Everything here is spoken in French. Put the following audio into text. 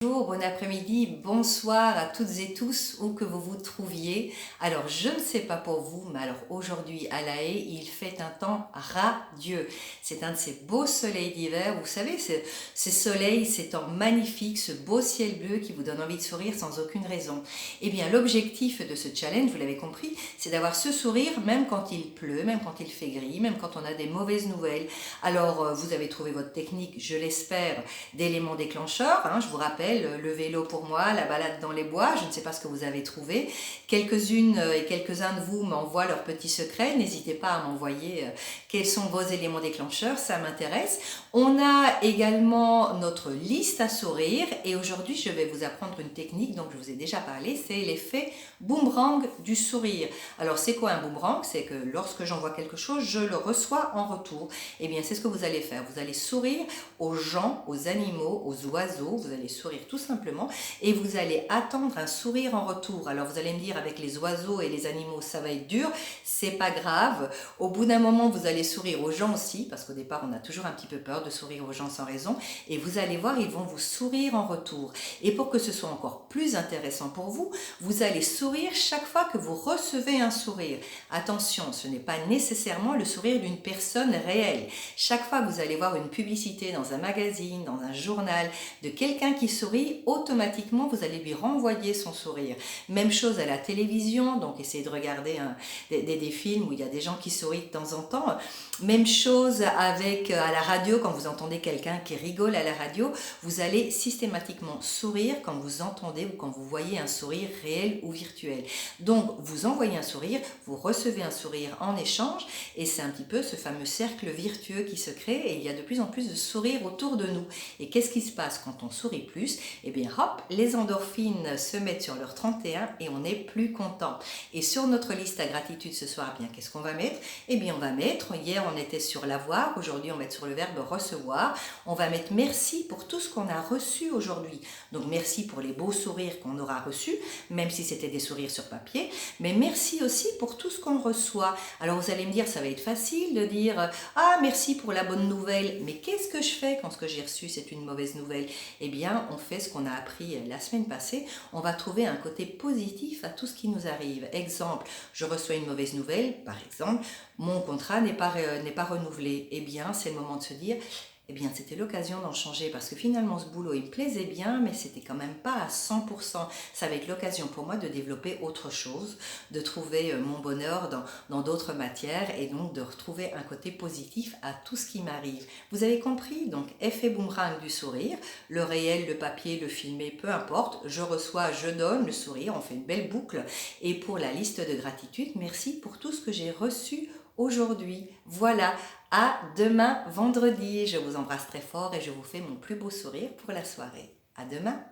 Bonjour, bon après-midi, bonsoir à toutes et tous, où que vous vous trouviez. Alors, je ne sais pas pour vous, mais alors aujourd'hui à La Haye, il fait un temps radieux. C'est un de ces beaux soleils d'hiver. Vous savez, ces soleils, ces temps magnifiques, ce beau ciel bleu qui vous donne envie de sourire sans aucune raison. Eh bien, l'objectif de ce challenge, vous l'avez compris, c'est d'avoir ce sourire même quand il pleut, même quand il fait gris, même quand on a des mauvaises nouvelles. Alors, vous avez trouvé votre technique, je l'espère, d'éléments déclencheurs. Je vous rappelle, le vélo pour moi, la balade dans les bois, je ne sais pas ce que vous avez trouvé. Quelques-unes et quelques-uns de vous m'envoient leurs petits secrets, n'hésitez pas à m'envoyer quels sont vos éléments déclencheurs, ça m'intéresse. On a également notre liste à sourire et aujourd'hui je vais vous apprendre une technique dont je vous ai déjà parlé, c'est l'effet boomerang du sourire. Alors c'est quoi un boomerang? C'est que lorsque j'envoie quelque chose, je le reçois en retour. Et bien c'est ce que vous allez faire, vous allez sourire aux gens, aux animaux, aux oiseaux, vous allez sourire tout simplement et vous allez attendre un sourire en retour. Alors vous allez me dire avec les oiseaux et les animaux ça va être dur, c'est pas grave. Au bout d'un moment vous allez sourire aux gens aussi parce qu'au départ on a toujours un petit peu peur de sourire aux gens sans raison et vous allez voir ils vont vous sourire en retour. Et pour que ce soit encore plus intéressant pour vous, vous allez sourire chaque fois que vous recevez un sourire. Attention, ce n'est pas nécessairement le sourire d'une personne réelle. Chaque fois que vous allez voir une publicité dans un magazine, dans un journal, de quelqu'un qui sourit, automatiquement vous allez lui renvoyer son sourire. Même chose à la télévision, donc essayez de regarder des films où il y a des gens qui sourient de temps en temps. Même chose avec à la radio, quand vous entendez quelqu'un qui rigole à la radio, vous allez systématiquement sourire quand vous entendez ou quand vous voyez un sourire réel ou virtuel. Donc vous envoyez un sourire, vous recevez un sourire en échange et c'est un petit peu ce fameux cercle virtueux qui se crée et il y a de plus en plus de sourires autour de nous. Et qu'est-ce qui se passe quand on sourit plus? Eh bien hop, les endorphines se mettent sur leur 31 et on est plus content. Et sur notre liste à gratitude ce soir, eh bien qu'est-ce qu'on va mettre? Eh bien on va mettre, hier on était sur l'avoir, aujourd'hui on va être sur le verbe recevoir. On va mettre merci pour tout ce qu'on a reçu aujourd'hui. Donc merci pour les beaux sourires qu'on aura reçus, même si c'était des sourires sur papier, mais merci aussi pour tout ce qu'on reçoit. Alors vous allez me dire, ça va être facile de dire ah merci pour la bonne nouvelle, mais qu'est-ce que je fais quand ce que j'ai reçu c'est une mauvaise nouvelle? Eh bien on fait ce qu'on a appris la semaine passée, on va trouver un côté positif à tout ce qui nous arrive. Exemple, je reçois une mauvaise nouvelle, par exemple, mon contrat n'est pas renouvelé. Eh bien c'est le moment de se dire eh bien c'était l'occasion d'en changer parce que finalement ce boulot il me plaisait bien mais c'était quand même pas à 100%. Ça va être l'occasion pour moi de développer autre chose, de trouver mon bonheur dans d'autres matières et donc de retrouver un côté positif à tout ce qui m'arrive. Vous avez compris? Donc effet boomerang du sourire, le réel, le papier, le filmé, peu importe, je reçois, je donne le sourire, on fait une belle boucle. Et pour la liste de gratitude, merci pour tout ce que j'ai reçu aujourd'hui. Voilà, à demain vendredi. Je vous embrasse très fort et je vous fais mon plus beau sourire pour la soirée. À demain.